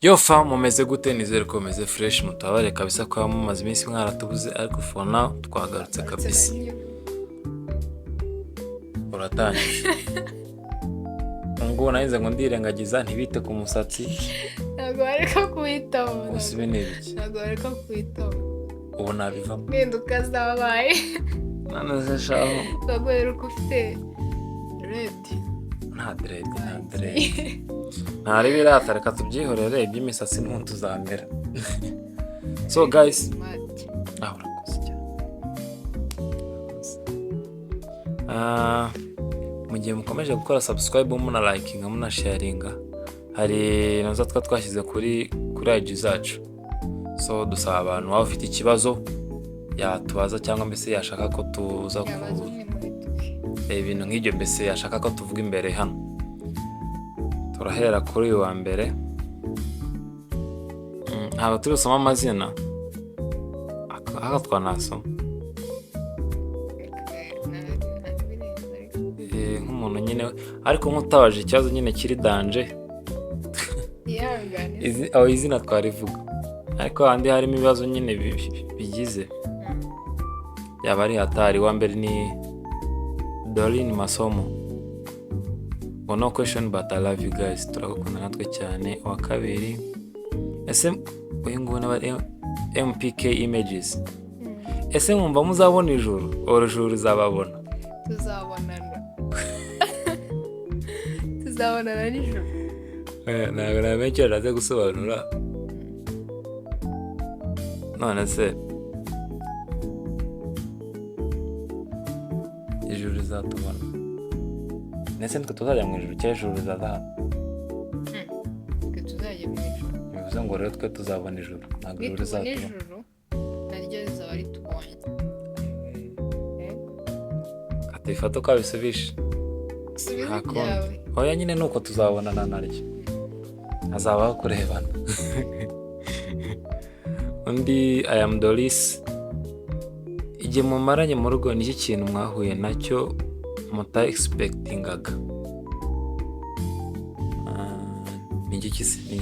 Yo fam mumeze gute nizere ko meze fresh mutabare kabisa ko mumaze iminsi mwaratubuze ariko for now twagarutse kabisa. Uratangiye. Ngo nayize ngo ndirengagiza ntibite ku musatsi. Ntabwo bareka kuwitaho. Usibe n'ibiki. Ntabwo bareka kuwitaho. Ubu nabivamo. Mpinduka zabaye. Nanaze shaho. Bagwera uko ufite red. Nta dread. Ntari birata reka tubyihorere iby'imisatsi ntutuzamera. So guys, urakoze cyane. Mu gihe mukomeje gukora subscribe muna likinga muna sharinga hari nazo twashyize kuri IG zacu. So dusaba abantu waba ufite ikibazo yatubaza cyangwa mbese yashaka ko tuza ku ibintu nk'ibyo mbese yashaka ko tuvuga imbere hano. Turahera kuri uyu wa mbere. Ntabwo turi gusoma amazina. Aha twanasoma. Nk'umuntu nyine ariko nk'utabaje ikibazo nyine kiri danje. Izina twarivuga. Ariko handi harimo ibibazo nyine bigize. Yaba ari hatari. Wa mbere ni Dorine Masomo. No question but I love you guys. Turakunda natwe cyane. Wa kabiri ese uyu nguyu n'aba MPK images. Ese mwumva muzabona ijuru ijuru rizababona? Tuzabonana nijoro. Ntabwo namenye araze gusobanura. None se ijuru rizatubona? Nese nitwe tuzajya mu ijuru cyangwa ijuru rizaza hano? Twe tuzajya mu ijuru. Bivuze ngo rero twe tuzabona ijuru. Ntabwo ijuru rizatubona. Ijuru naryo rizaba ritubonye. Katifata uko abisubishe. Oya nyine nuko tuzabonana naryo. Hazabaho kurebana. Undi I am Doris. Igihe mumaranye mu rugo ni iki kintu mwahuye nacyo muta expectingaga? Ni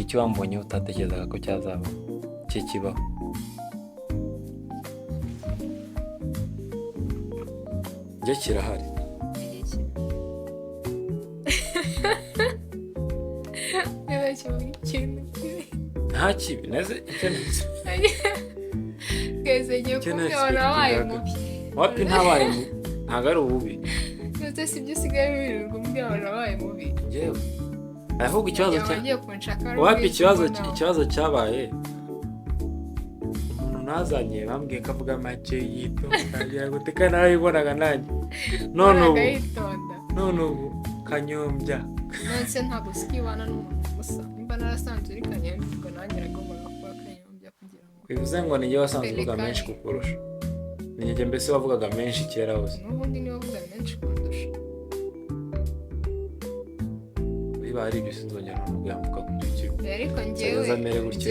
iki wambonye utatekerezaga ko cyazaba kikibaho? Njye kirahari. Nta kibi neze ikenetse. Keze ngiye kubwira wabaye mubi. Wapi ntabaye mubi? Ntabwo ari ububi. Nose sibyo sigaye birirwa umbwira wabaye mubi. Njyewe ahubwo ikibazo wapi ikibazo cyabaye umuntu nazanye bambwiye ko avuga make yito kandi guteka nawe ibonaga nanjye none ubu kanyombya nonse ntabwo sikibana n'umuntu musa nimba narasanzwe uri kanyombya nanjye ragomba kuba kanyombya kugira ngo bivuze ngo ni njye wasanzwe uvuga menshi kukurusha. Ni njye mbese wavugaga menshi kera hose. N'ubundi niwe wavuga menshi kundusha. Biba ari ibyo sinzongera no kuyamuka kubyukira. Ariko njyewe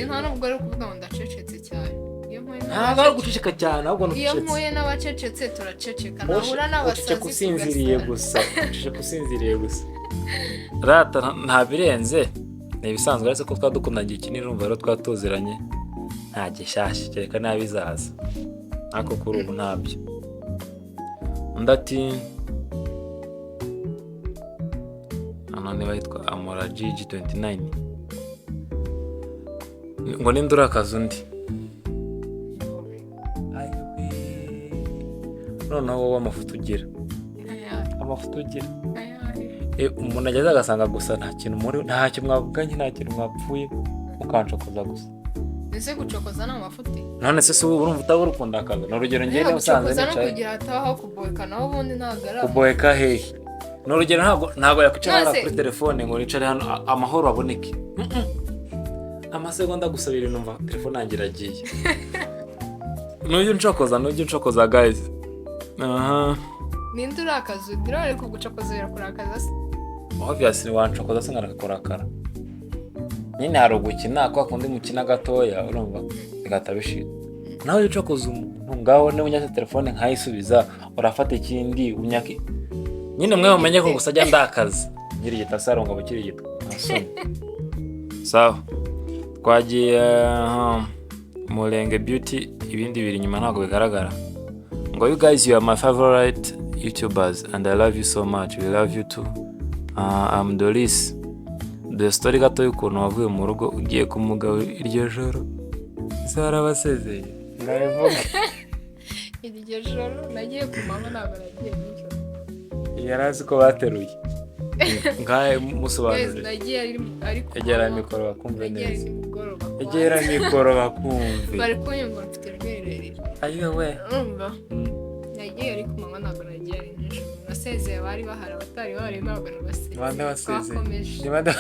nta nubwo ari ukuvuga ngo ndacecetse cyane. Ntabwo ari guceceka cyane ahubwo no guceceka. Iyo mpuye n'abacecetse turaceceka. Nahura n'abasazi uceceka usinziriye gusa. Rata nta birenze. Ni ibisanzwe ariko ko twadukundanye ikintu urumva rero twatuziranye. Nta gishashi kereka nabizaza. Ako kuri ubu ntabyo. Ndati anone bayitwa Amora GG29 ngo nindura akazundi. Noneho wowe amafuta ugira. Amafuta ugira. Umuntu ageze agasanga gusa nta kintu mwavuganye nta kintu mwapfuye mukancokoza gusa. Ese gucokoza na amafuti? None se urumva utabura akazi. No rugero ngende usanze nicaye. Kugira hataho kuboeka naho ubundi nagara. Kuboeka hehe? No rugero ntago yakwicara kuri telefone ngo nicare hano amahoro aboneke. Amasegonda gusabira numva telefone yangira agiye. Nujye ncokoza guys. Ninde urakaza ugira ariko gucokoza birakurakaza se? Obviously wancokoza se ngarakakorakara. Nyine hari ugukina kwa kundi mukina gatoya urumva bigata bishira. Nawe ucokoza umuntu ngaho ne unyaka telefone nkayisubiza urafata ikindi unyaki. Nyine mwe mumenye ko gusa ajya ndakaza. Ngira igitasaro ngo bukiri gitwa. Sawa. twagiye Murenge Beauty, ibindi biri inyuma ntabwo bigaragara. Ngo you guys, you are my favorite YouTubers and I love you so much. We love you too. I'm Doris. The story gato y'ukuntu wavuye mu rugo ugiye ku mugabo iryo joro. Ese warabasezeye? Ndabivuga. Iryo joro nagiye ku mama ntabwo nagiye nijoro. Yarazi ko bateruye. Ngahe musobanurire. Nagiye ari ku egera mikoro bakumve neza. nimugoroba. Egera mikoro bakumve. Bari kunyumva mfite ijwi. Ayiwe we. Nagiye ari ku mama ntabwo nagiye ari nijoro. Nasezeye abari bahari, abatari bahari ntabwo nabasezeye. Bande wasezeye. Twakomeje. Ni bande.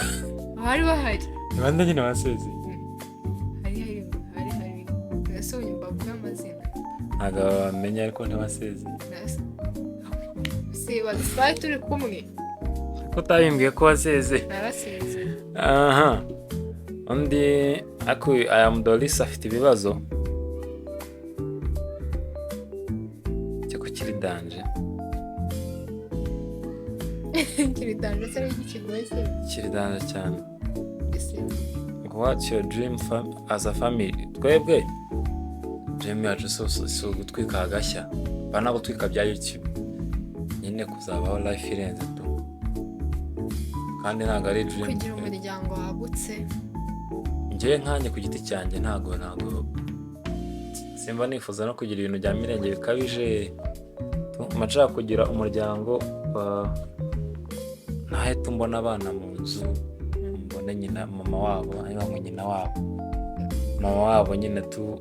Abari bahari. Ni bande nyine wasezeye. Hari. Ese unyumva avuga amazina. Ntabwo bamenya ariko ntibasezeye. Si badufite turi kumwe. Ko utabimbwiye ko wasezeye. Narasezeye. Aha. Undi ako I am Doris afite ibibazo. Cyako kiri danje. Kiri danje se n'ikigoye se. Kiri danje cyane. Ese What's your dream as a family? Twebwe dream yacu si ugutwika hagashya, bana gutwika bya YouTube, nyine kuzabaho life irenze tu, kandi ntabwo ari dream. kugira umuryango wagutse. Njyewe nkanjye ku giti cyanjye ntabwo simba nifuza no kugira ibintu bya mirenge bikabije. Nshaka kugira umuryango ntahita mbona abana mu nzu, mbone nyina mama wabo cyangwa nyina wabo, mama wabo nyine tu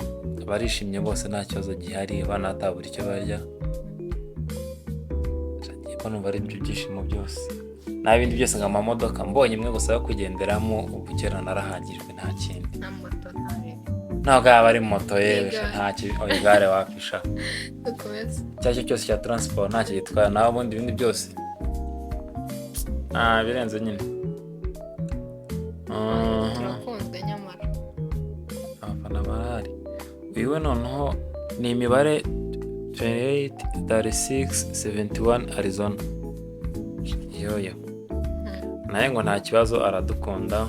barishimye bose nta kibazo gihari, abana batabura icyo barya. Mbona numva ari ibyishimo byose, nta bindi byose nka amamodoka mbonye imwe gusa yo kugenderamo, ubu kera narahagijwe nta kindi. Nta moto ntare. Ntabwo yaba ari moto yewe nta igare wakisha. Dukomeze. Cyacyo cyose cya transport ntacyo gitwara, naho ubundi ibindi byose birenze nyine. Turakunzwe nyamara. Abafana barahari. Uyu noneho ni imibare 28 36 71 Arizona. Yoyo. Naye ngo nta kibazo aradukunda.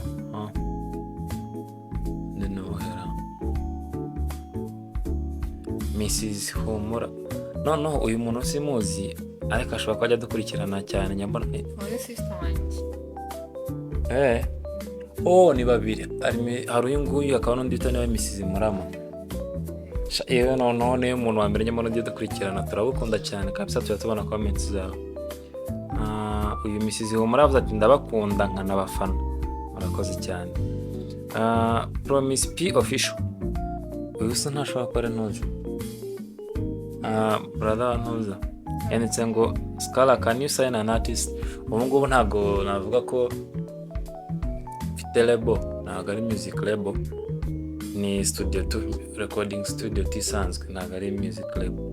Nenohera. Mrs. Humura. Noneho uyu muntu simuzi ariko ashobora kuba ajya dukurikirana cyane nyambona. Muri sister wanjye. Ni babiri. Hari uyu nguyu akaba n'undi witwa niwe Mrs. Murama. Yewe noneho niyo umuntu wa mbere nyamara ugiye dukurikirana, turabukunda cyane kabisa, tubona comments zawe. Uyu Mrs. Humura avuze ati ndabakunda nkanabafana, murakoze cyane. Promise P official. Uyu se ntashobora kuba ari ntuzi. Brother ntuza yanditse ngo Scala can you sign an artist? Ubu ngubu ntabwo navuga ko mfite label, ntabwo ari music label, ni studio tu, recording studio tisanzwe, ntabwo ari music label.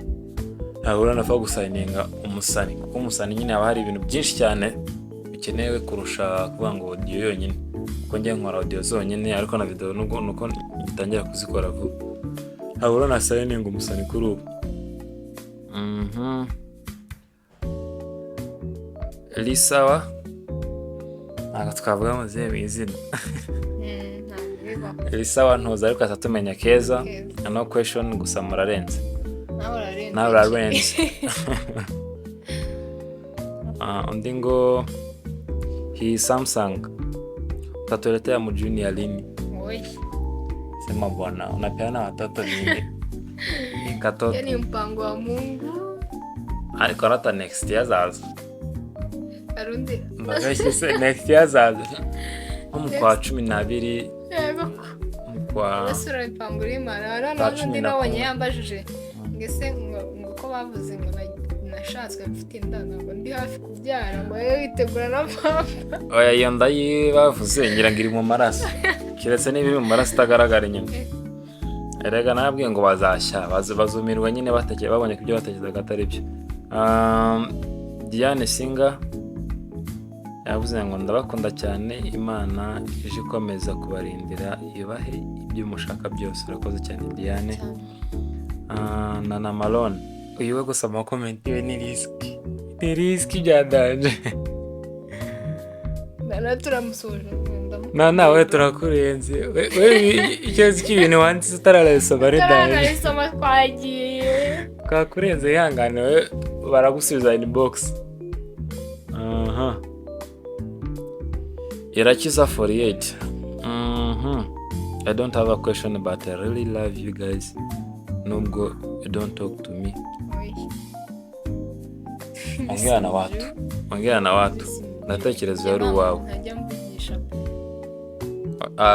Ntabwo uranafa gusigninga umusani, kuko umusani nyine haba hari ibintu byinshi cyane bikenewe kurusha kuvuga ngo audio yonyine, kuko njye nkora audio zonyine ariko na video nuko ngitangira kuzikora vuba. Ntabwo uranasigninga umusani kuri ubu. Lisawa ntabwo twavuga muzihe bizina. Lisawa ntuza ariko atatumenya Keza. No question gusa murarenze. Nawe urarenze. Undi ngo hi Samsung utatuletea mu junior lini? Sema bwana unapeana watoto nini? Katoto. Ni mpango wa Mungu. Ariko hata next year zaza. Arundi. Mbagashye se next year zaza. Mu kwa 12. Yego. Kwa Basura mpango rimara. N'undi nabonye yambajije. Ngese ngo ko bavuze ngo nashatswe mfite inda ntabwo ndi hafi kubyara ngo witegura na papa. Oya iyo nda bavuze ngira ngo iri mu maraso. Kiretse n'ibiri mu maraso itagaragara inyuma. Erega nabwiye ngo bazashya bazumirwa nyine batekeye babonye ko ibyo batekerezaga atari byo. Diane Singa yavuze ngo ndabakunda cyane, Imana ije ikomeza kubarindira ibahe ibyo mushaka byose. Urakoze cyane Diane. Nana Malone uyu we gusoma comment we ni risk bya danje. Nana turamusuje nawe turakurenze ikibazo cy'ibintu wanditse utararabisoma redari turaranabisoma twagiye twakurenze ihangane we baragusubiza inbox. Irakiza 48. I don't have a question but I really love you guys nubwo you don't talk to me. Ongea na watu natekereza yari uwawe. Ntajya mvugisha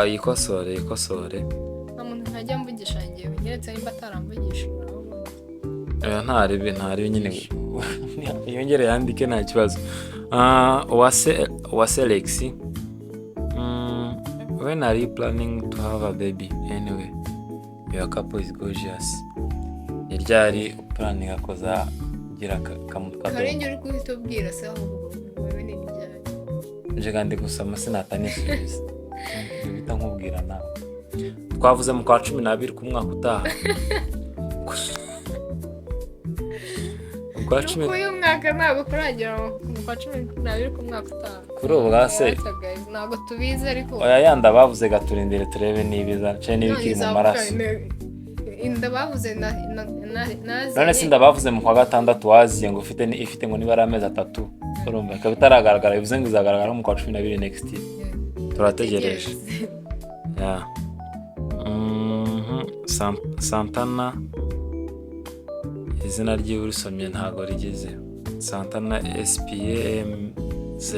Ikosore nta muntu ntajya mvugisha njyewe nyeretse nimba ataramvugisha ntari nyine yongere yandike nta kibazo. Uwase Lexi, when are you planning to have a baby? Anyway, your couple is gorgeous. Iryari planning akoza gira kamutwa karenge uri kuhita ubwira se aho wewe ni iryari nje kandi gusama sinatanisubiza bita nkubwira nawe twavuze mu kwa 12 ku mwaka utaha kwa 10 uyu mwaka ntabwo kurangira mu kwa 12 ku mwaka utaha kuri ubu base ntabwo tubizi ariko oya yanda bavuze gaturindire turebe nibiza cye nibikiri mu maraso inda bavuze none sinda bavuze mu kwa 6 waziye ngo ifite ngo nibara amezi 3 urumva ko bitaragaragara bivuze ngo izagaragara mu kwa 12 next year turategereje. Santana izina ryiwe urisomye ntago rigeze. Santana SPAMZ.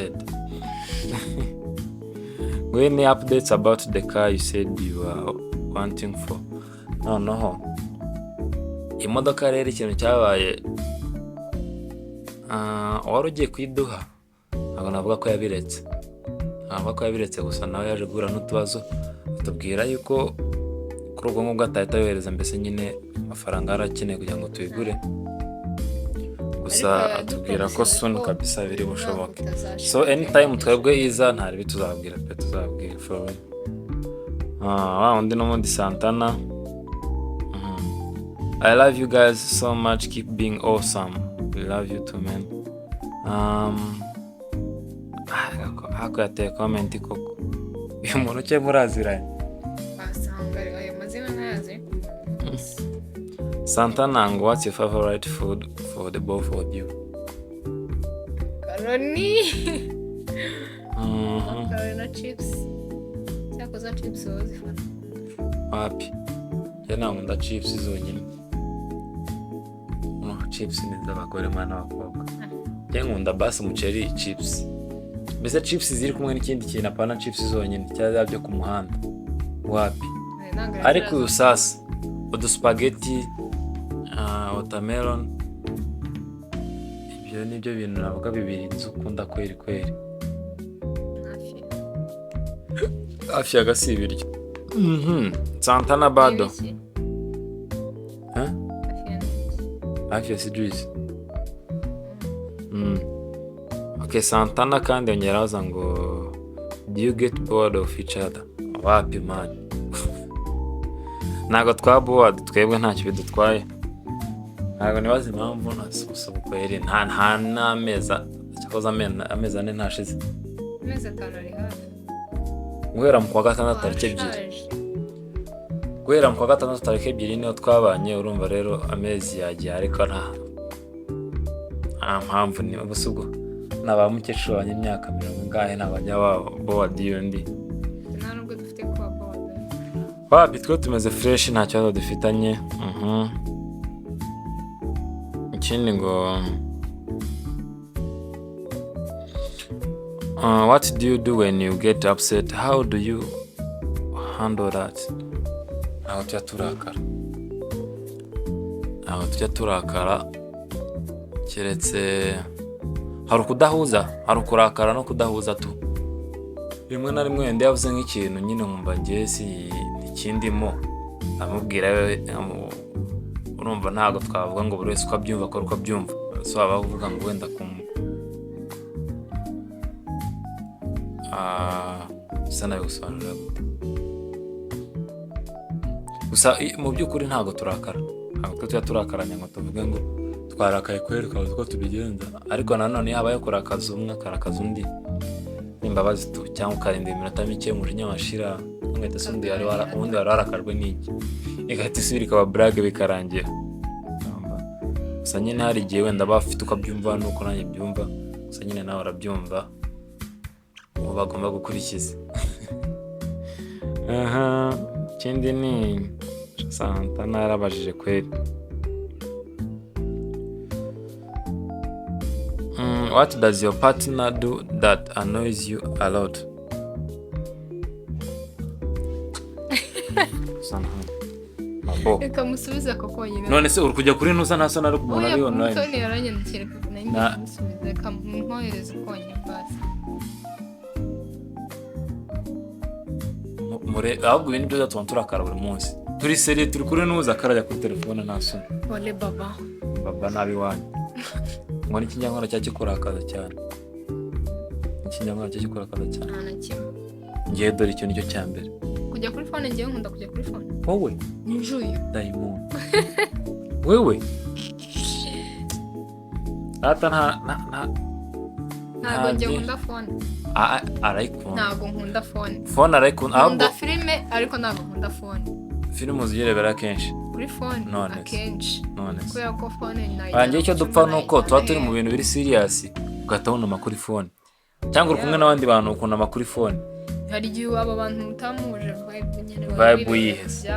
When updates about the car you said you are wanting for? No. Imodoka rero ikintu cyabaye wari ugiye kwiduha ntabwo navuga ko yabiretse gusa nawe yaje guhura n'utubazo atubwira yuko kuri ubwo ngubwo atahita yohereza mbese nyine amafaranga arakeneye kugira ngo tuyigure gusa atubwira ko soon kabisa biri bushoboke. So anytime twebwe iza ntari tuzabwira pe tuzabwira for undi n'umundi Santana. I love you guys so much, keep being awesome. We love you too man. Hako yateye comment koko uyu muntu cye muraziranye basanga ayo mazina ntayazi. Santana ngo what's your favorite food for the both of you? Karoni na chips cyakoza chips wazifana wapi yana nkunda chips zonyine chips ni z'abagore mana bakobwa nkunda basi umuceri chips mbese chips ziri kumwe n'ikindi kintu apana chips zonyine cyangwa byo ku muhanda wapi ariko uyu sasa spaghetti watermelon ibyo nibyo bintu navuga bibiri nzukunda kweri hafi agasi ibiryo. Santana bado hafi ya juice. Okay, Santana kandi yongeraza ngo do you get bored of each other? Wapi man ntago twabored twebwe ntacyo bidutwaye ntago nibaza impamvu nasubusubu kweri nta n'ameza cyakoza ameza ane ntashize ameza 5 ari hafi guhera mu kwa 6 tariki 2 guhera mu kwa 6 tariki 2 niho twabanye urumva rero amezi yagiye ariko nta mpamvu ni ubusubwo naba mukecuru wanye imyaka 40 nabajya bored yundi ntabwo dufite kwa bored wapi twe tumeze fresh nta cyazo dufitanye. Ikindi ngo what do you do when you get upset? How do you handle that? Aho tujya turakara keretse hari ukudahuza hari kurakara no kudahuza tu rimwe na rimwe ndi yavuze nk'ikintu nyine nkumva ngiye si ikindimo amubwira urumva ntago twavuga ngo buri wese uko abyumva ko uko abyumva so abavuga ngo wenda sana gusobanura gusa mu by'ukuri ntago turakara ntabwo turakaranya ngo tuvuge ngo twarakaye kwereka uko tubigenza ariko nanone yabaye kurakaza umwe akarakaza undi imbabazi tu cyangwa ukarinda iminota mike umujinya washira nkahita se ubundi wari warakajwe n'iki igahita isubira ikaba blague bikarangira. Gusa nyine hari igihe wenda bafite uko abyumva nuko nanjye byumva, gusa nyine nawe arabyumva ubu bagomba gukurikiza. Ikindi ni Santana yarabajije kweli, what does your partner do that annoys you a lot? Mabo reka musubiza koko nyine. none se uri kujya kuri nusa nta sona ari kumubona ari online. Mutoni yaranyandikira nanjye musubiza reka mwohereze konye basi. Ahubwo ibintu byo byatuma turakara buri munsi. Turi seri turi kuri nuza akarajya kuri telefone nta soni. Ole baba Nabi wanyu. Ngo ni ikinyarwanda cyakikurakaza cyane. Ikinyarwanda cyakikurakaza cyane. nta na kimwe. Ngiye dore icyo nicyo cya mbere. Kujya kuri phone ngiye nkunda kujya kuri phone. Wowe Njuye. Diamond. Wewe. Ata ntabwo njye nkunda phone. Arayikunda. Ntabwo nkunda phone. Phone arayikunda. Nkunda filime ariko ntabwo nkunda phone. Filime uzirebera kenshi. Kuri phone akenshi. Kubera ko phone nayo. Bangiye icyo dupfa nuko tuba turi mu bintu biri serious ugatabona amakuru phone. Cyangwa uri kumwe n'abandi bantu ukunda amakuru phone. Hari igihe aba bantu mutamuje vibe nyine yihese.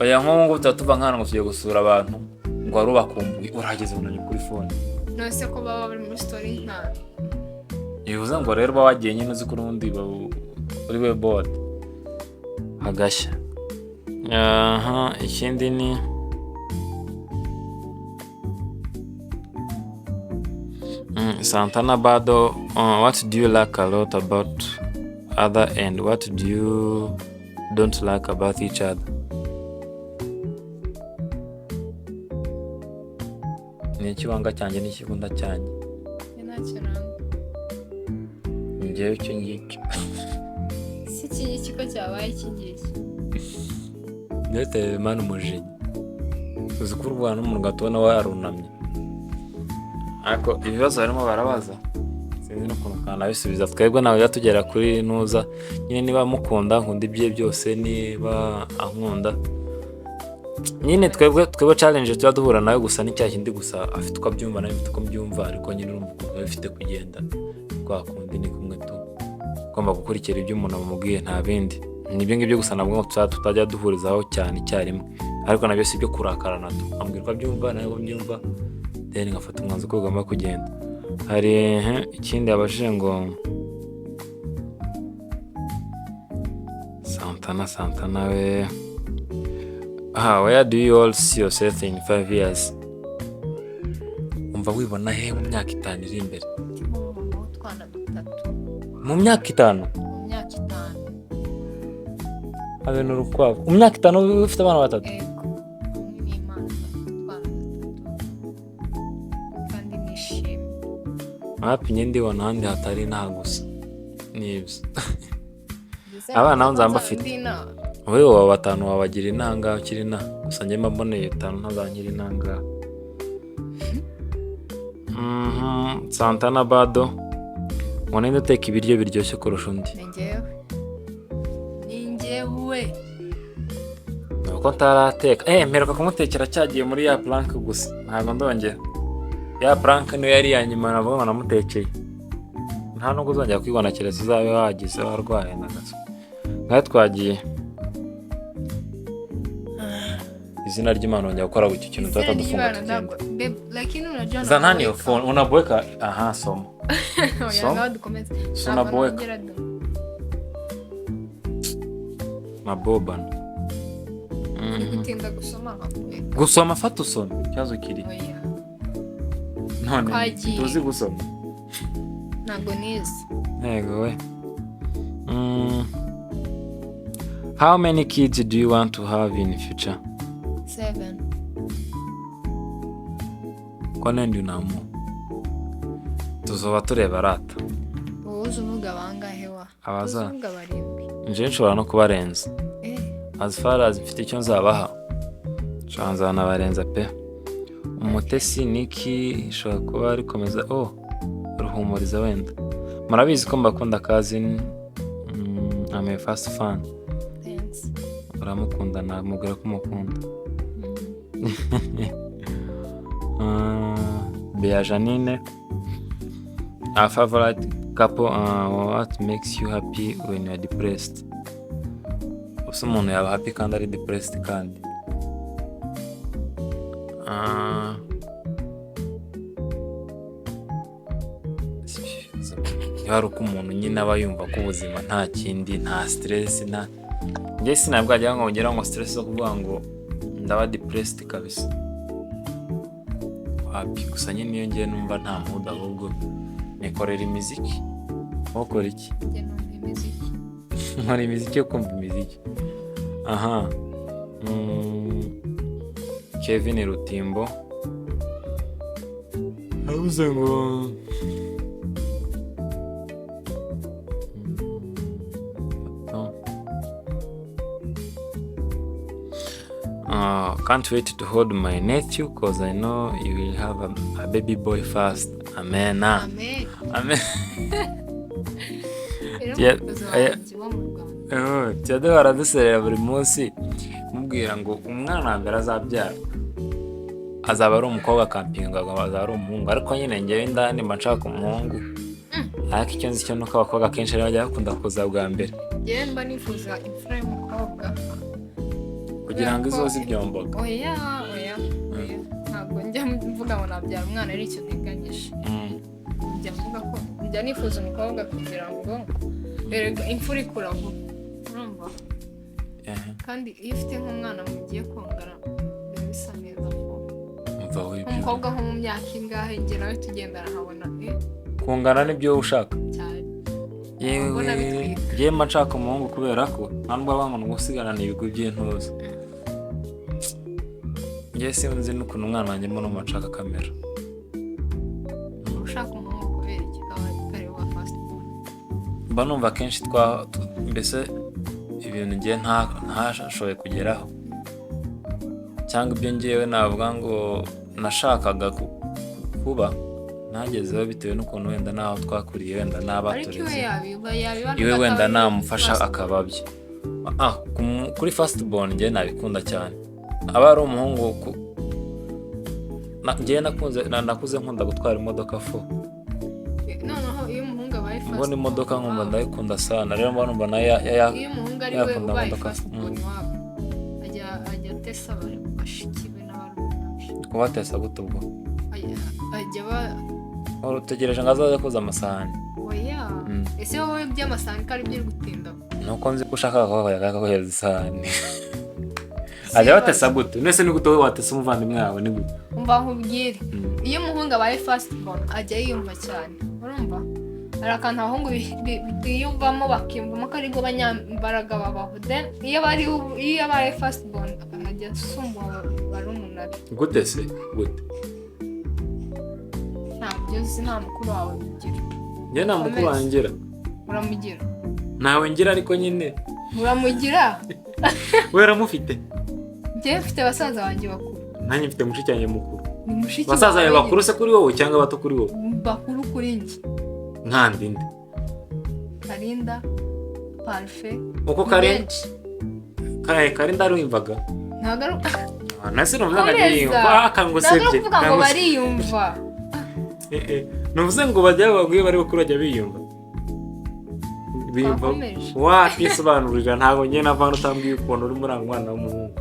Oya nko tuva nk'ahantu ngo tugiye gusura abantu ngo wari ubakumbuye urahageze unanye kuri phone. Nose ko baba bari muri story nta. Yivuze ngo rero bawagiye nyine uzi ko n'undi uri we board hagashya. Ikindi ni Santana Bado, what do you like a lot about other and what do you don't like about each other? Ni ikiwanga cyanjye n'ikikunda cyanjye. Njyewe icyo ngicyo. Si iki kiko cyabaye ikingiki. Ndetse mani umujinya. Uzi ko urwana n'umuntu gatubona warunamye. Ariko ibibazo barimo barabaza. Sinzi n'ukuntu kana bisubiza. Twebwe nawe yatugera kuri nuza. Nyine niba mukunda nkunda ibye byose, niba ankunda. Nyine twebwe challenge tuba duhura nayo gusa n'icyaha kindi gusa afite uko abyumva nayo afite uko mbyumva, ariko nyine urumva ko bifite kugenda. Twakundi ni kumwe tu. Ugomba gukurikira ibyo umuntu amubwiye nta bindi. Nibyo ngibyo gusa nabwo tutajya duhurizaho cyane icyarimwe, ariko nabyo si byo kurakarana tu. Ambwira ko abyumva nayo byumva, then ngafata umwanzuro ko ugomba kugenda. Hari ikindi abajije ngo Santana we, where do you all see yourself in 5 years? Umva wibona he mu myaka 5 iri imbere? Mu myaka 5? Habe n'urukwavu. Mu myaka 5 ufite abana batatu? Ego. Ni Imana twara 3. Kandi nishimye. Hapi ndibona handi hatari nta gusa. Nibyo. Abana nzamba afite. Wewe wa 5 wabagira intanga ukiri na. Gusa njye mboneye 5 ntazankira intanga. Santana Bado. Mwana ndeteka ibiryo biryoshye kurusha undi. Ningewe. Nuko tarateka. Mperuka kumutekera cyagiye muri ya plank gusa. Ntabwo ndongera. Ya plank niyo yari yanyuma navuga ngo namutekeye. Nta nubwo uzongera kwibona keretse uzabe wagize warwaye nagaso. Nka twagiye. Izina ry'Imana njya gukora iki kintu tutadufunga tugenda. Lakini unajua Zanani yo phone unaboeka soma. Soma dukomeze. Unaboeka. Maboban. Gutinda gusoma hakuweka. Gusoma fata usome cyazo kiri. None tuzi gusoma. Ntabwo nize. Yego we. How many kids do you want to have in future? 7. Kwa nende unamu? Tuzoba tureba rata. Uzi uvuga bangahe wa? Abaza. Uvuga 7. Nje nshobora no kubarenza. As far as mfite icyo nzabaha. Chanza nabarenza pe. Umutesi niki ishobora kuba rikomeza ruhumuriza wenda. murabizi ko mbakunda cousin. I'm a fast fan. Thanks. Uramukunda namubwira ko umukunda. Bea Janine, our favorite couple, what makes you happy when you are depressed? Usa umuntu yaba happy kandi ari depressed kandi. Hari uko umuntu nyine aba yumva ko ubuzima nta kindi, nta stress, njye sinabwajya ngo ngira ngo stress zo kuvuga ngo ndaba depressed kabisa. Happy gusa nyine iyo ngiye numva nta mood ahubwo nikorera imiziki. Ukora iki? Njye numva imiziki. Nkora imiziki yo kumva imiziki. Aha. Kevin Rutimbo. Abuze ngo can't wait to hold my nephew because I know you will have a baby boy fast. Amen. Amen. Amen. Duhora duserera buri munsi mubwira ngo umwana wa mbere azabyara azaba ari umukobwa akampinga azaba ari umuhungu, ariko nyine njyewe indani mba nshaka umuhungu. Ariko icyo nzi cyo nuko abakobwa kenshi rero bajya bakunda kuza bwa mbere. Njyewe mba nifuza imfura y'umukobwa kugira ngo izoze ibyomboga. Oya. Ntabwo njya mvuga ngo nabyara umwana ari icyo nteganyije. Njya mvuga ko njya nifuza umukobwa kugira ngo imfura ikura vuba. Urumva? Kandi iyo ufite nk'umwana mugiye kongana biba bisa neza ko umukobwa nko mu myaka ingahe njye nawe tugendana nkabona kungana nibyo ushaka cyane. Yewe njye mba nshaka umuhungu kubera ko ntabwo abantu gusigarana ibigwi by'intuza. Njye sinzi n'ukuntu umwana wanjye mbona nshaka kamera. Ushaka umuhungu kubera iki kari wa fast born? Mba numva kenshi mbese ibintu njye ntashoboye kugeraho, cyangwa ibyo ngewe navuga ngo nashakaga kuba ntagezeho bitewe n'ukuntu wenda naho twakuriye wenda n'abatureze iwe wenda namufasha akababye. Kuri fast born njye nabikunda cyane. Aba ari umuhungu njye nakuze nkunda gutwara imodoka fo. Noneho iyo umuhungu abaye fast mbona imodoka nkumva ndayikunda sana, rero mbona umva nayo iyo umuhungu ari we ubaye fast born wabo ajya tesa bashikiwe n'abarunashe. Kubatesa gute ubwo? Ajya utegereje ngo azaze koza amasahani. Oya. Ese wowe by'amasahani kari byo gutinda? Nuko nzi ko ushaka kohereza isahani. Ajya batesa gute? Nese ni gute wowe watesa umuvandimwe wawe ni gute? Umva nkubwire. Iyo umuhungu abaye fast born ajya yiyumva cyane. Urumva? Hari akantu abahungu biyumvamo bakiyumvamo ko ari bwo banyambaraga babaho. Then iyo abaye fast born ajya asumba barumuna be. Gute se? Gute? Ntabyo uzi, nta mukuru wawe ugira. Njye nta mukuru wangira. Uramugira? Ntawe ngira ariko nyine. Uramugira? We uramufite? Njye mfite basaza banjye bakuru. Nanjye mfite mushiki wanjye mukuru. Ni mushiki basaza banjye bakuru se kuri wowe cyangwa bato kuri wowe? Bakuru kuri njye. Nkandi nde? Karinda, Parfait. Uko Karinda arumvaga? Nagaruka. Nase numva ngayiyumva akangosebye. Nagaruka ngo bariyumva. Nuvuze ngo bajya baguye bari bakuru bajya biyumva. Wapisobanurira ntago njye navana utambwiye ukuntu uri muri mwana w'umuhungu.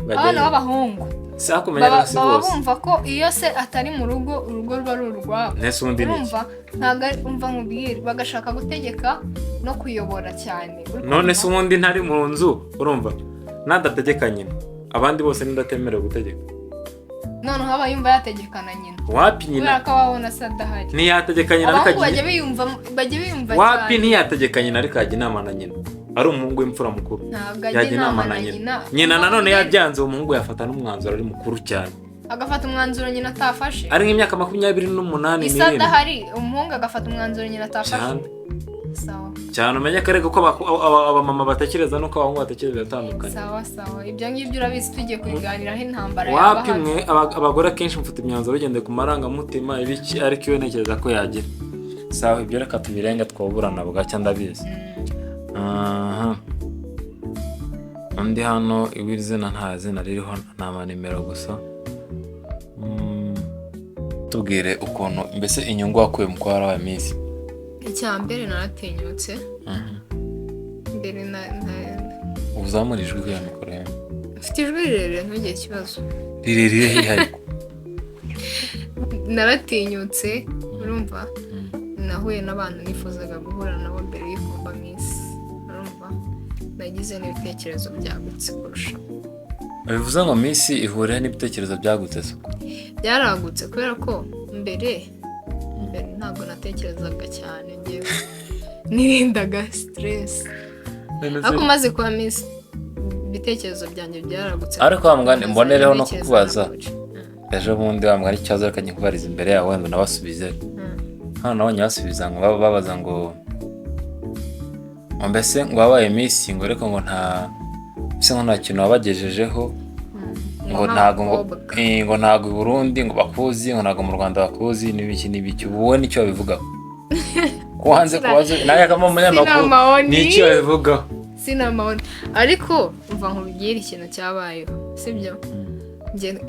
Abana b'abahungu sakumenya bose bose bumva ko iyo se atari mu rugo ruba ari urwabo. Nese undi ni ntago umva nkubwire bagashaka gutegeka no kuyobora cyane. None se ubundi ntari mu nzu urumva nadategeka nyina abandi bose ndatemerewe gutegeka. Noneho aba yumva yategekana nyina. Wapi nyina? Kubera ko babona sadahari. Ntiyategeka nyina ariko bajya biyumva cyane. Wapi ntiyategeka nyina ariko ajya inama na nyina. Ari umuhungu w'imfura mukuru. Yajya inama na nyina. Nyina nanone yabyanze uwo muhungu yafata n'umwanzuro ari mukuru cyane. Agafata umwanzuro nyina atafashe. Ari nk'imyaka 28 Isadahari umuhungu agafata umwanzuro nyina atafashe. Sawa. Cyane umenye kare ko abamama batekereza nuko abahungu batekereza bitandukanye. Sawa. Ibyo ngibyo urabizi tugiye kubiganiraho intambara yabaha. Wapi mwe abagore kenshi mfite imyanzuro bigendeye ku marangamutima ibiki ariko iyo ntekereza ko yagira. sawa ibyo reka tubirenge twoburana bugacya ndabizi. Undi hano izina nta zina ririho ni amanimero gusa. Tubwire ukuntu mbese inyungu wakuye mu kuba warabaye Miss. Icya mbere naratinyutse. Mbere uzamura ijwi kuya mikoro yawe. Mfite ijwi rirerire ntugire ikibazo. Rirerire hihariko. Naratinyutse urumva nahuye n'abantu nifuzaga guhura nabo mbere y'uko Miss urumva nagize n'ibitekerezo byagutse kurusha. Bivuze ngo Miss ihurira n'ibitekerezo byagutse se? Byaragutse kubera ko mbere ntabwo natekerezaga cyane ngewe nirindaga stress ariko maze kuba Miss ibitekerezo byanjye byaragutse. Ariko wamugane mbonereho no kukubaza ejo bundi wamugane ikibazo reka nkubariza imbere yawe wenda nabasubize. Hano nabonye basubiza ngo babaza ngo mbese ngo wabaye Miss ngo reka ngo nta kintu wabagejejeho ngo ntago i Burundi ngo bakuzi ngo ntago mu Rwanda bakuzi n'ibiki wowe nicyo babivugaho kuhanze kubaza naye kama umunyamakuru nicyo babivugaho sinamahoni ariko umva nkubwira ikintu cyabayeho sibyo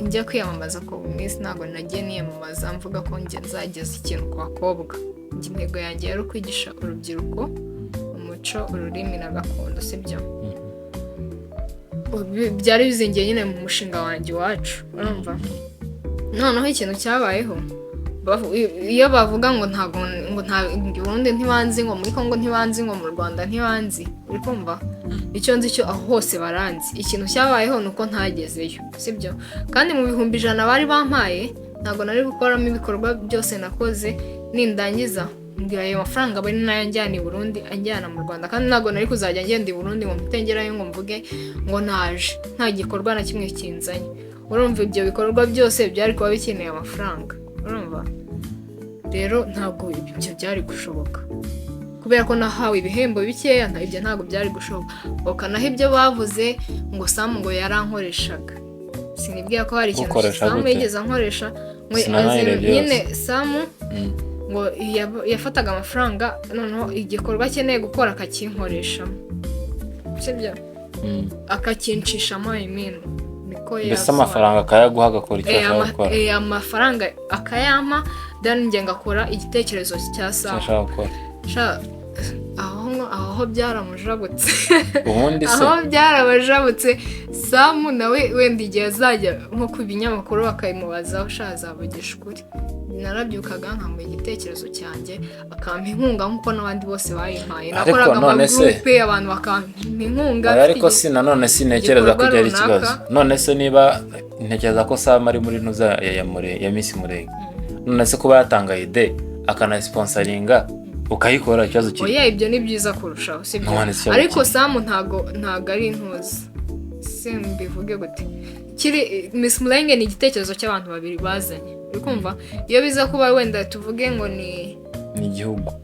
njya kwiyamamaza ko Miss ntago nagiye niyamamaza mvuga ko njye nzageza ikintu ku bakobwa. Intego yanjye yari kwigisha urubyiruko umuco ururimi na gakondo sibyo byari bizingiye nyine mu mushinga wanjye wacu urumva. Noneho ikintu cyabayeho iyo bavuga ngo ntago ngo Burundi ntibanzi ngo muri Kongo ntibanzi ngo mu Rwanda ntibanzi uri kumva icyo nzi cyo aho hose baranzi. Ikintu cyabayeho nuko ntagezeyo sibyo kandi mu 100 bari bampaye ntago nari gukoramo ibikorwa byose nakoze nindangiza mbwira ayo mafaranga bari nayo njyana i Burundi anjyana mu Rwanda kandi ntago nari kuzajya ngenda i Burundi ngo mutengerayo ngo mvuge ngo naje nta gikorwa na kimwe kinzanye. Urumva ibyo bikorwa byose byari kuba bikeneye amafaranga urumva. Rero ntabwo ibyo byari gushoboka kubera ko nahawe ibihembo bikeya ibyo ntabwo byari gushoboka. Okanaho ibyo bavuze ngo Sam ngo yarankoreshaga sinibwiye ko hari ikintu Sam yigeze ankoresha nyine Sam ngo yafataga amafaranga noneho igikorwa akeneye gukora akakinkoresha sibyo akakinshishamo mbese amafaranga akayaguha agakora icyo ashaka gukora. Amafaranga akayampa then njye ngakora igitekerezo cya Sam aho byaramujabutse ubundi se aho byarabajabutse Sam nawe wenda igihe azajya nko ku binyamakuru bakayimubazaho shazavugisha ukuri. Narabyukaga nkamuha igitekerezo cyanjye akampa inkunga nk'uko n'abandi bose bayimpaye. Nakoraga amagrupe abantu bakampa inkunga. Ariko si nanone sintekereza ko byari ikibazo. None se niba ntekereza ko Sam ari muri ntuza ya Miss Murenge none se kuba yatanga ide akanasponsoringa ukayikora ikibazo kiri. Oya ibyo ni byiza kurushaho sibyo ariko Sam ntago ari intuza simbivuge gute kiri Miss Murenge ni igitekerezo cy'abantu babiri bazanye ukumva. Iyo biza kuba wenda tuvuge ngo ni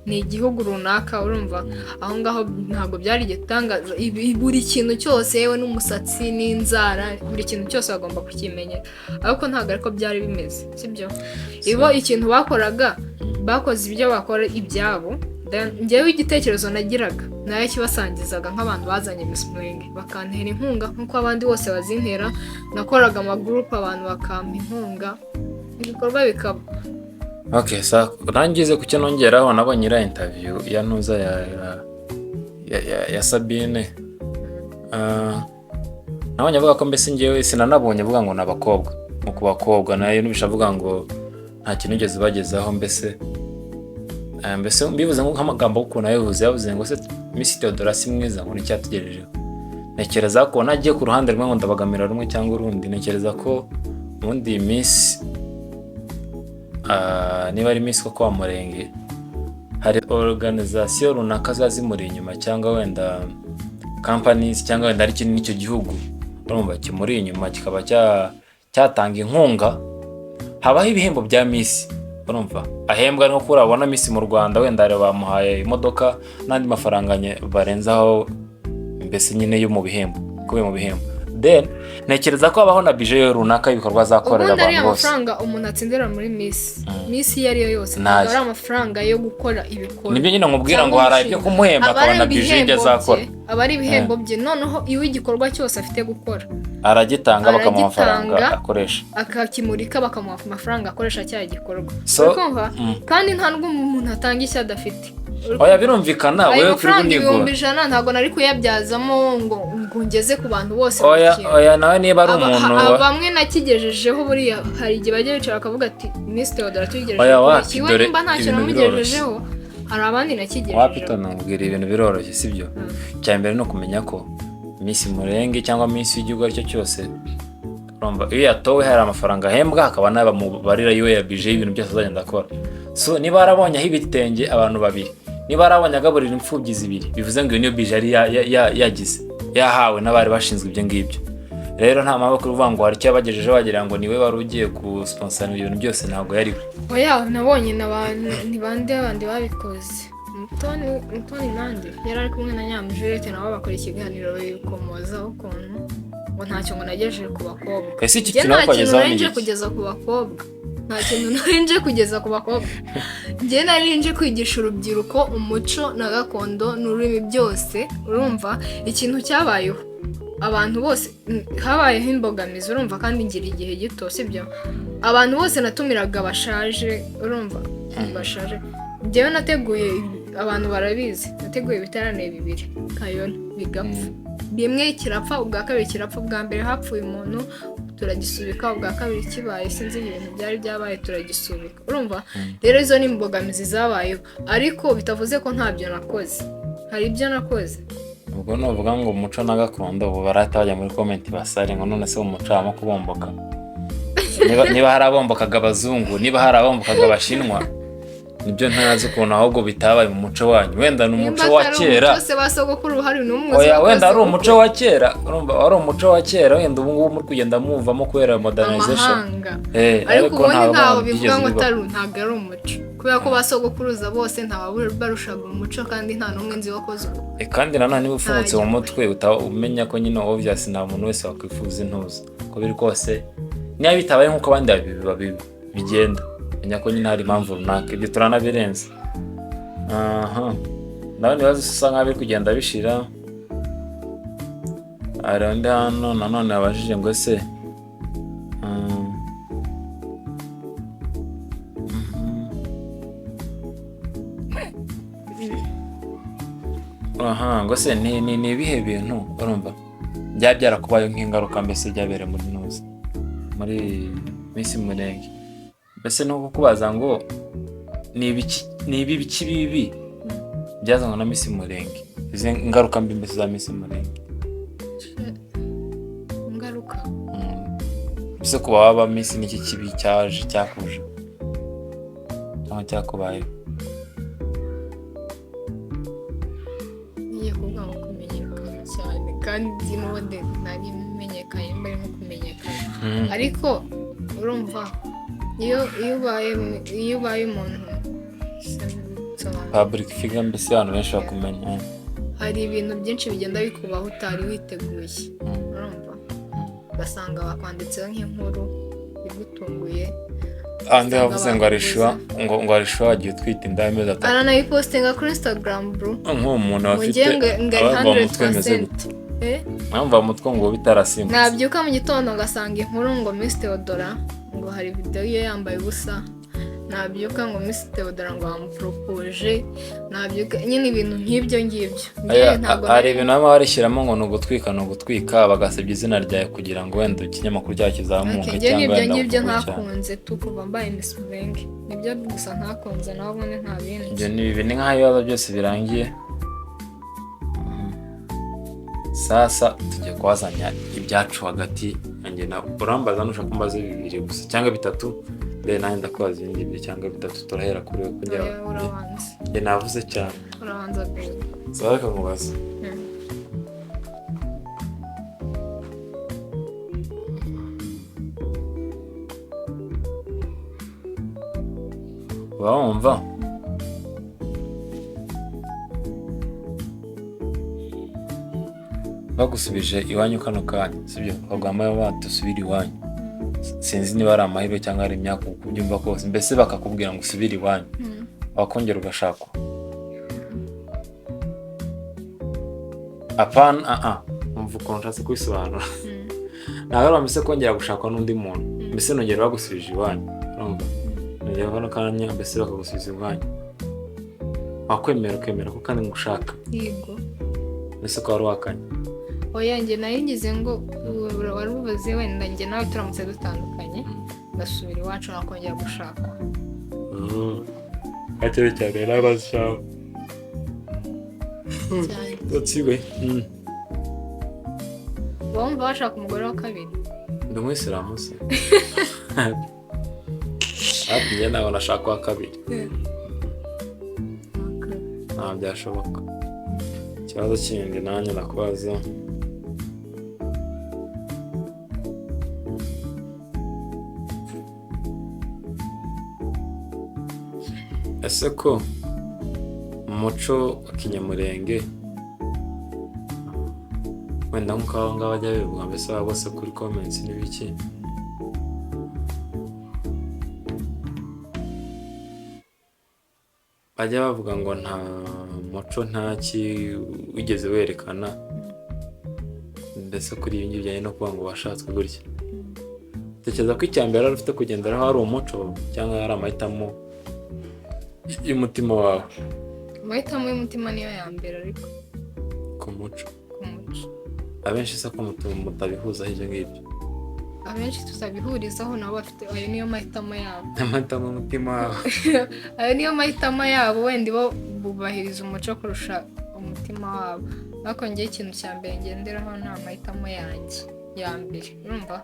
igihugu runaka urumva aho ngaho ntabwo byari gitangaza. Buri kintu cyose yewe n'umusatsi n'inzara buri kintu cyose bagomba kukimenya ariko ntabwo ariko byari bimeze sibyo. Ibo ikintu bakoraga bakoze ibyo bakora ibyabo njyewe igitekerezo nagiraga nayo kibasangizaga nk'abantu bazanye Miss Murenge bakantera inkunga nk'uko abandi bose bazintera. Nakoraga amagroup abantu bakampa inkunga ibikorwa bikaba okay. Rangize ku cyo nongeraho nabonye interview ya ntuza ya Sabine nabonye avuga ko mbese ngewe sinanabonye avuga ngo n'abakobwa mu kubakobwa nayo nubishavuga ngo nta kintu ugeze bagezaho mbese mbivuze nk'amagambo ukuntu yavuze ngo se Miss Theodora si mwiza ngo nicyatugerejeho. Nekereza ko nagiye ku ruhande rumwe ngo ndabagamira rumwe cyangwa urundi. Nekereza ko ubundi Miss niba ari Miss ko Murenge hari organization runaka zazimuri inyuma cyangwa wenda companies cyangwa wenda ari kintu n'icyo gihugu urumva kimuri inyuma kikaba cyatanga inkunga habaho ibihembo bya Miss urumva ahembwa no kurabona Miss mu Rwanda wenda ari bamuhaye imodoka n'andi mafaranga barenzaho mbese nyine yo mu bihembo kube mu bihembo then ntekereza ko habaho na budget runaka y'ibikorwa azakorera ubundi ari abantu bose. amafaranga umuntu atsindira muri Miss iyo ari yo yose ntabwo ari amafaranga yo gukora ibikorwa. Nibyo nyine nkubwira ngo hari ibyo kumuhemba akabona budget azakora. Aba ari ibihembo bye, noneho iyo igikorwa cyose afite gukora aragitanga bakamuha amafaranga akoresha, akakimurika bakamuha amafaranga akoresha cya gikorwa. So, kandi nta nubwo umuntu atanga icyo adafite. Oya birumvikana wewe kuri bundigo. Ayo 100 ntabwo nari kuyabyazamo ngo ngeze ku bantu bose. Oya nawe niba ari umuntu bamwe nakigejejeho buriya hari igihe bajya bicara bakavuga ati Miss Theodora tuyigejejeho. Oya nimba nta kintu namugejejeho hari abandi nakigejejeho. Wapita nubwira ibintu biroroshye sibyo. Cyambere no kumenya ko Miss Murenge cyangwa Miss y'igihugu aricyo cyose urumva iyo yatowe hari amafaranga ahembwa hakaba n'abamubarira yiwe ya budget y'ibintu byose azagenda akora. So niba arabonye aho ibitenge abantu babiri, niba arabonye agaburira imfubyi zibiri, bivuze ngo niyo budget yagize yahawe n'abari bashinzwe ibyo ngibyo. Rero nta maboko kuvuga ngo hari icyo bagejeje bagira ngo niwe wari ugiye gusponsora ibintu byose, ntabwo yari we. Oya nabonye ni bande abandi babikoze. Mutoni nande yari ari kumwe na Nyamujurete nabo bakora ikiganiro bikomozaho ukuntu ngo ntacyo ngo nagejeje ku bakobwa. Ese iki kintu bakogezaho ni iki? Kugeza ku bakobwa nta kintu narinje kugeza ku bakobwa. Njye narinje kwigisha urubyiruko umuco na gakondo n'ururimi byose. Urumva ikintu cyabayeho abantu bose habayeho imbogamizi, urumva, kandi ngira igihe gito sibyo. Abantu bose natumiraga bashaje, urumva bashaje. Njyewe nateguye abantu barabizi, nateguye ibiterane 2 Kayona bigapfa. Bimwe kirapfa, ubwa kabiri kirapfa. Ubwa mbere hapfuye umuntu turagisubika, ubwa kabiri kibaye sinzi ibintu byari byabaye turagisubika. Urumva rero izo ni imbogamizi zabayeho, ariko bitavuze ko ntabyo nakoze. Hari ibyo nakoze. Ubwo novuga ngo umuco na gakondo ubu barata bajya muri comment basare ngo none se umuco wamo kubomboka. Niba harabombokaga abazungu, niba harabombokaga abashinwa, nibyo ntazi ukuntu ahubwo bitabaye mu muco wanyu. Wenda n'umuco wa kera cyose basogokuru hari n'umwe. Oya wenda ari umuco wa kera, urumva wari umuco wa kera, wenda ubu ngubu muri kugenda muvamo kubera modernization. Ariko ubundi ntaho bivuga ngo ntabwo ari umuco, kubera ko basogokuruza bose ntabarushaga umuco kandi nta n'umwe nzi wakoze ubu. Kandi nanone niba ufungutse mu mutwe umenya ko nyine obvious nta muntu wese wakwifuza intuza ko biri kose, niba bitabaye nk'uko abandi bigenda, menya ko nyine hari impamvu runaka. Ibyo turanabirenze. Nawe nibaza usa nk'aho biri kugenda bishira. Arandi hano nanone abajije ngo ese ngo se ni ibihe bintu urumva byarakubayeho nk'ingaruka mbese byabereye muri nuza muri Miss Murenge? Mbese no kukubaza ngo ni ibiki bibi byazanwa na Miss Murenge, izi ingaruka mbi mbese za Miss Murenge? Ingaruka mbese kuba waba Miss n'iki kibi cyaje cyakuje cyangwa cyakubayeho? kandi n'ubundi nari menyekanye mbere nko kumenyekana. Ariko urumva iyo ubaye umuntu public figure, mbese abantu benshi bakumenya, hari ibintu byinshi bigenda bikubaho utari witeguye. Urumva ugasanga bakwanditseho nk'inkuru igutunguye, andi bavuze ngo arishwa wagiye utwite inda y'amezi 3. aranayipostinga kuri Instagram bro, nk'umuntu afite ngari 100%. Mpamvu umutwe ngo bitarasimba. Nabyuka mu gitondo ngasanga inkuru ngo Miss Theodora ngo hari video ye yambaye ubusa. Nabyuka ngo Miss Theodora ngo amupropose. Nabyuka nyine ibintu nk'ibyo ngibyo. Hari ibintu baba barishyiramo ngo no gutwika bagasebya izina ryawe kugira ngo wenda ikinyamakuru cyacu kizamuke cyangwa ibyo ngibyo ntakunze tukuva mbaye Miss Murenge. Nibyo gusa ntakunze, naho ubone nta bindi. Ibyo ni ibintu nk'aho ibibazo byose birangiye. Sasa tujye kwazanya ibyacu hagati yanjye na urambaza nushaka kumbaza 2 gusa cyangwa 3, be nawe ndakubaza ibindi cyangwa 3, turahera kuri we kugira ngo navuze cyane. Urabanza be sawa kamubaza. Wumva bagusubije iwanyu kano kanya sibyo bagwamaye batusubira iwanyu sinzi niba ari amahirwe cyangwa ari imyaka uko ubyumva kose mbese bakakubwira ngo usubire iwanyu wakongera ugashakwa apana umva ukuntu nshatse kubisobanura ntabwo ari mbese kongera gushakwa n'undi muntu mbese nongera bagusubije iwanyu urumva nongera kano kanya mbese bakagusubiza iwanyu wakwemera ukemera ko kandi ngushaka yego mbese ko wari wakanye oya njye nari ngize ngo wari ubuze wenda njye nawe turamutse dutandukanye ngasubira iwacu nakongera gushakwa hakiri cyane n'abashaka utsiwe wumva washaka umugore wa kabiri ndi umwisilamu se hafi njye nawe nashaka uwa kabiri ntabwo byashoboka ikibazo kindi nanjye nakubaza ese ko mu muco wa kinyamurenge wenda nk'uko abo ngabo bajya bivuga mbese baba bose kuri comments n'ibiki bajya bavuga ngo nta muco ntaki wigeze werekana mbese kuri ibi ngibi bijyanye no kuvuga ngo washatswe gutya tekereza ko icyambere ari ufite kugenderaho ari umuco cyangwa ari amahitamo y'umutima wawe amahitamo y'umutima niyo ya mbere ariko ku muco abenshi se ko mutabihuzaho ibyo ngibyo abenshi tutabihurizaho nabo bafite ayo niyo mahitamo yabo amahitamo y'umutima wawe ayo niyo mahitamo yabo wenda bo bubahiriza umuco kurusha umutima wabo ariko njyewe ikintu cya mbere ngenderaho ni amahitamo yanjye ya mbere urumva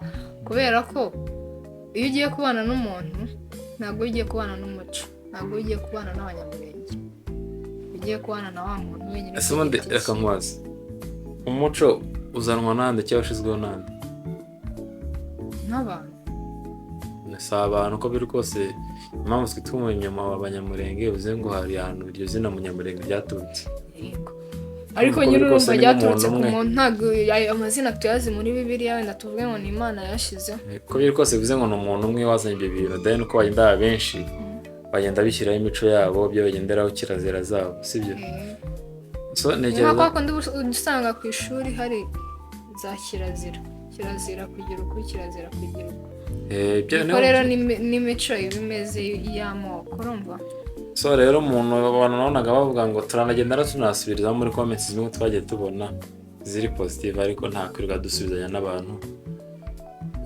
kubera ko iyo ugiye kubana n'umuntu ntabwo ugiye kubana n'umuco ntabwo ugiye kubana n'abanyamurenge ugiye kubana na wa muntu wenyine ese ubundi reka nkubaze umuco uzanwa nande cyangwa ushyizweho nande nk'abantu si abantu uko biri kose impamvu twitwa umunyama w'abanyamurenge uvuze ngo hari ahantu iryo zina munyamurenge ryaturutse yego ariko nyine urumva ryaturutse ku muntu ntabwo amazina tuyazi muri bibiliya wenda tuvuge ngo ni imana yashyizeho uko biri kose bivuze ngo ni umuntu umwe wazanye ibyo bintu dore nuko bagenda benshi bagenda bishyiraho imico yabo byo bagenderaho kirazira zabo sibyo niba kwa kundi usanga ku ishuri hari za kirazira kugira uku kirazira kugira uku kuko rero n'imico iba imeze y'amoko urumva so rero umuntu abantu nabonaga bavuga ngo turanagendera tunasubiriza muri comments zimwe twagiye tubona ziri positive ariko nta kwirirwa dusubizanya n'abantu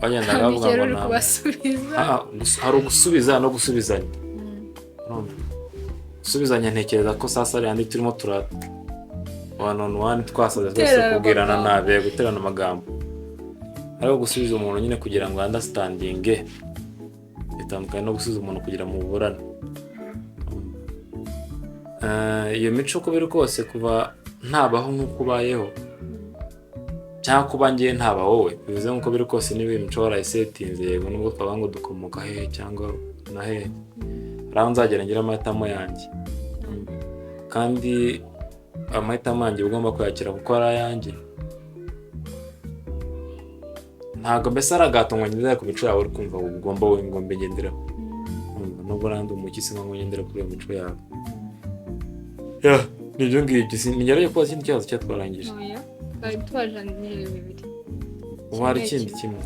bagendaga bavuga ngo hari ugusubiza no gusubizanya gusubizanya ntekereza ko sasa ari handi turimo turata one twasaze twese kubwirana nabe guterana amagambo ariko gusubiza umuntu nyine kugira ngo understanding bitandukanye no gusubiza umuntu kugira mu buburane iyo mico uko biri kose kuba ntabaho nk'uko ubayeho cyangwa kuba ngiye ntaba wowe bivuze nk'uko biri kose niba imico warayisetinze yego nubwo twavuga ngo dukomoka hehe cyangwa na hehe aho nzagera ngira amahitamo yanjye kandi amahitamo yanjye ugomba kuyakira kuko ari ayanjye ntabwo mbese ari agahato ngo ngendera ku mico yawe uri kumva ugomba wowe ngombe ngenderaho nubwo nandi umukisi ngo ngendera kuri iyo mico yawe nibyo ngibyo nigerageje kubaza ikindi kibazo cyatwarangije twari tubajaniye bibiri ubu hari ikindi kimwe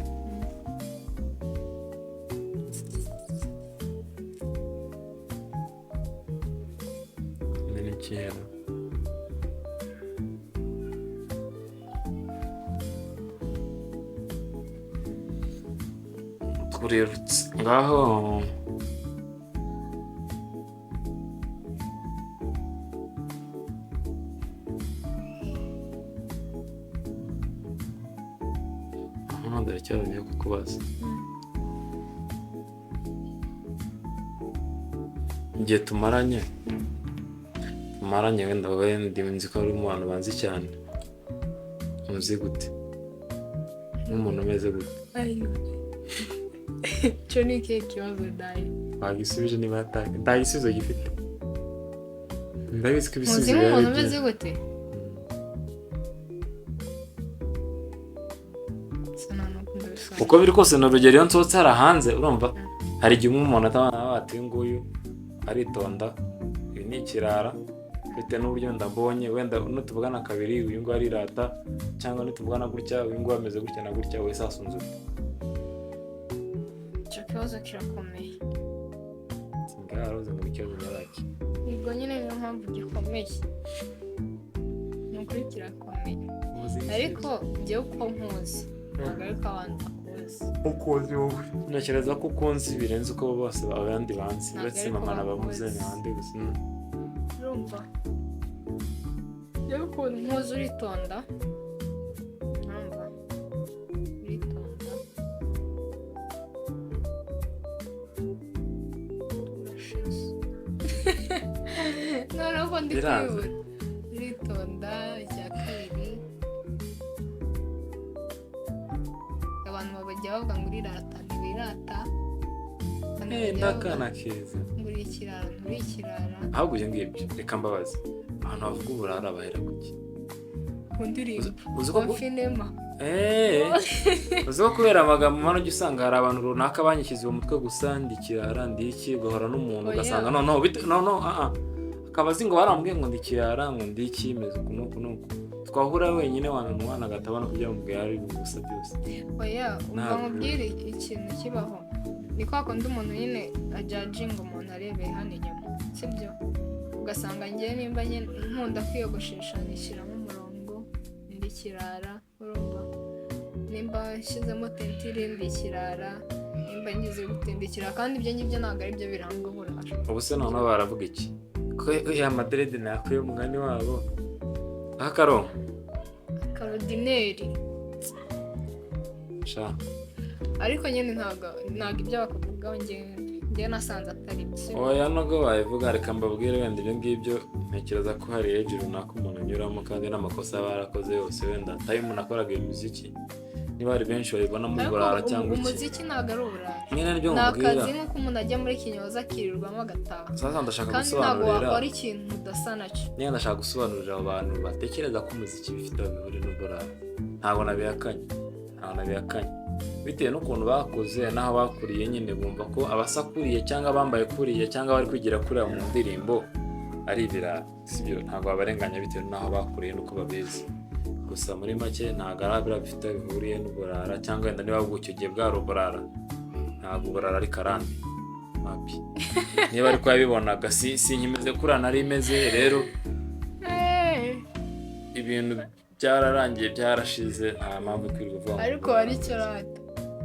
ni kera turerutse ngaho ndacyagiye kukubaza igihe tumaranye wenda wowe nzi ko ari mu bantu banzi cyane muzi gute n'umuntu umeze gute icyo ni ikihe kibazo dayi wagisubije niba yatanga nta gisubizo gifite ndabizi ko ibisubizo muzi nk'umuntu umeze gute uko biri kose ni urugero iyo nsohotse hari hanze urumva hari igihe umuntu atabana bati uyu nguyu aritonda ibi ni ikirara bitewe n'uburyo ndabonye wenda nutuvugana kabiri uyu nguyu arirata cyangwa nutuvugana gutya uyu nguyu ameze gutya na gutya wese asunzura. icyo kibazo kirakomeye singaharoze ngo ikibazo nyabaki ubwo nyine niyo mpamvu gikomeye ni ukuri kirakomeye ariko njyewe uko nkuzi ntabwo ariko abantu bakuzi ukuzi wowe ntekereza ko ukunzi birenze uko bose abandi banzi uretse mama na bamuzanye abandi gusa urumva njyewe ukuntu nkuzi uritonda mpamvu uritonda urashize noneho ko ndi kwibura uritonda icya kabiri abantu bajya bavuga ngo urirata ntibirata ndakana keza ngo uri ikirara nturi ikirara ahubwo ibyo ngibyo reka mbabaze abantu bavuga uburara bahera kuki ku ndirimbo uzi ko finema uzi ko kubera amagambo mpano ujya usanga hari abantu runaka banyishyize uwo mutwe gusa ndi ikirara ndi iki ugahora n'umuntu ugasanga noneho akaba azi ngo barambwiye ngo ndi ikirara ngo ndi iki meze uku n'uku n'uku twahura wenyine wantu agatabona kugira ngo ari gusa byose oya umva mubwire ikintu kibaho ni kwa kundi umuntu nyine ajajinga umuntu arebeye hano inyuma sibyo ugasanga ngewe nimba nkunda kwiyogoshesha nishyiramo umurongo ndi ikirara urumva nimba nshyizemo tentire ndi ikirara nimba ngize gutinda ikirara kandi ibyo ngibyo ntabwo ari byo biranga uburara ubu se noneho baravuga iki ko ya maderede nakuye umugani wabo akarodineri ariko nyine ntabwo ibyo bakavugaho ngewe nasanze atari byo oya nubwo babivuga reka mbabwire wenda ibyo ngibyo ntekereza ko hari ejo runaka umuntu anyuramo kandi n'amakosa aba yarakoze yose wenda atari umuntu akoraga imiziki niba hari benshi babibonamo uburara cyangwa iki umuziki ntabwo ari uburara nyine nibyo ni mubwira akazi nk'uko umuntu ajya muri kinyoza akirirwamo agataha sasa ndashaka kandi ntabwo gusobanurira wakora ikintu udasa nacyo niyo ndashaka gusobanurira abantu batekereza ko umuziki bifite aho bihuriye n'uburara ntabwo nabihakanye bitewe n'ukuntu bakoze n'aho bakuriye nyine bumva ko abasakuriye cyangwa abambaye kuriye cyangwa bari kwigira kuriya mu ndirimbo ari ibirara sibyo ntabwo babarenganya bitewe n'aho bakuriye n'uko babizi gusa muri make ntabwo ari abira bifite aho bihuriye n'uburara cyangwa wenda niba icyo gihe bwari uburara ntabwo uburara ari karande mapi niba ariko yabibonaga si nkimeze kuriya nari imeze rero ibintu byararangiye byarashize nta mpamvu kwirirwa uvuga ariko hari icyo rata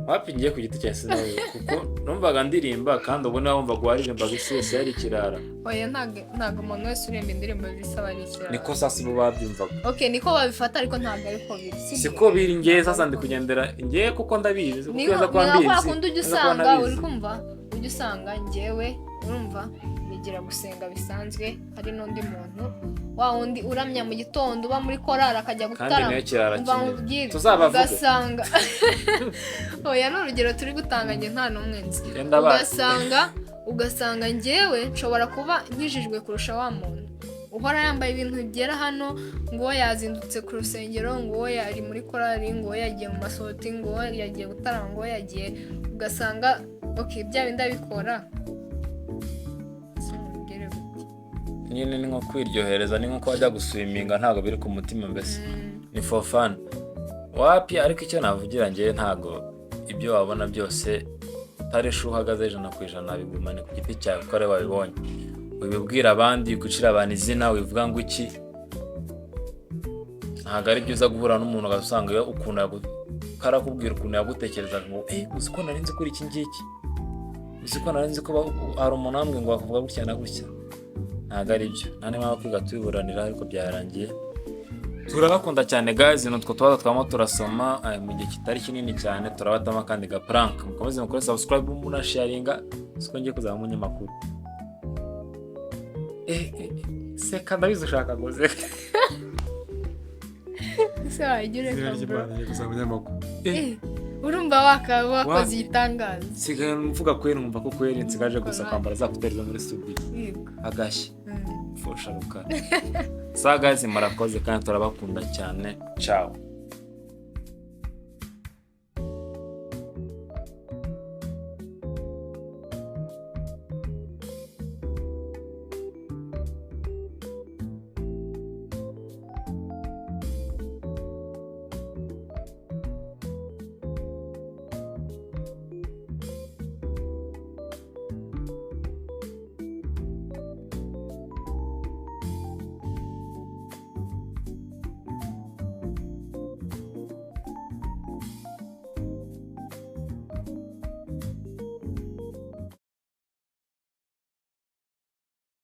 wapi ngiye ku giti cya sinawe kuko numvaga ndirimba kandi ubona wumvaga uwaririmbaga isi yose yari ikirara oya ntabwo umuntu wese uririmba indirimbo zisaba ari ikirara niko sasa bo babyumvaga niko babifata ariko ntabwo ariko biri siko biri ngewe sasa ndi kugendera ngewe kuko ndabizi niba kundi ujya usanga uri kumva ujya usanga ngewe urumva nigira gusenga bisanzwe hari n'undi muntu wa wundi uramya mu gitondo uba muri korari akajya gutarama ugasanga oya ni urugero turi gutanga njye nta n'umwe nzi ugasanga ngewe nshobora kuba nkijijwe kurusha wa muntu uhora yambaye ibintu bigera hano ngo uwo yazindutse ku rusengero ngo uwo yari muri korari ngo uwo yagiye mu masoroti ngo uwo yagiye gutarama ngo uwo yagiye ugasanga bya bindi abikora nyine ni nko kwiryohereza ni nko wajya guswiminga ntabwo biri ku mutima mbese ni for fun wapi ariko icyo navugira ngewe ntabwo ibyo wabona byose utaresha uhagaze 100% bigumane ku giti cyawe uko ari wabibonye wibibwira abandi gucira abantu izina wivuga ngo iki ntabwo ari byiza guhura n'umuntu ugasanga iyo ukuntu karakubwira ukuntu yagutekereza ngo uzi ko nari nzi kuri iki ngiki uzi ko nari nzi ko hari umuntu wambwe ngo bakuvuga gutya na gutya ntabwo ari byo nta n'imwe kwiga tubiburanira ariko byarangiye turabakunda cyane guys nutwo tubaza twamo turasoma mu gihe kitari kinini cyane turabatama kandi ga prank mukomeze mukore subscribe muna sharinga siko ngiye kuzaba umunyamakuru seka ndabizi ushaka goze Saigire kabro. Urumva wakoze igitangaza. Sigaye mvuga kwera numva ko kwera nsigaje gusa kwambara za kuteriza muri studio. Agashyi. Fosharuka. Sa guys murakoze kandi turabakunda cyane. Ciao.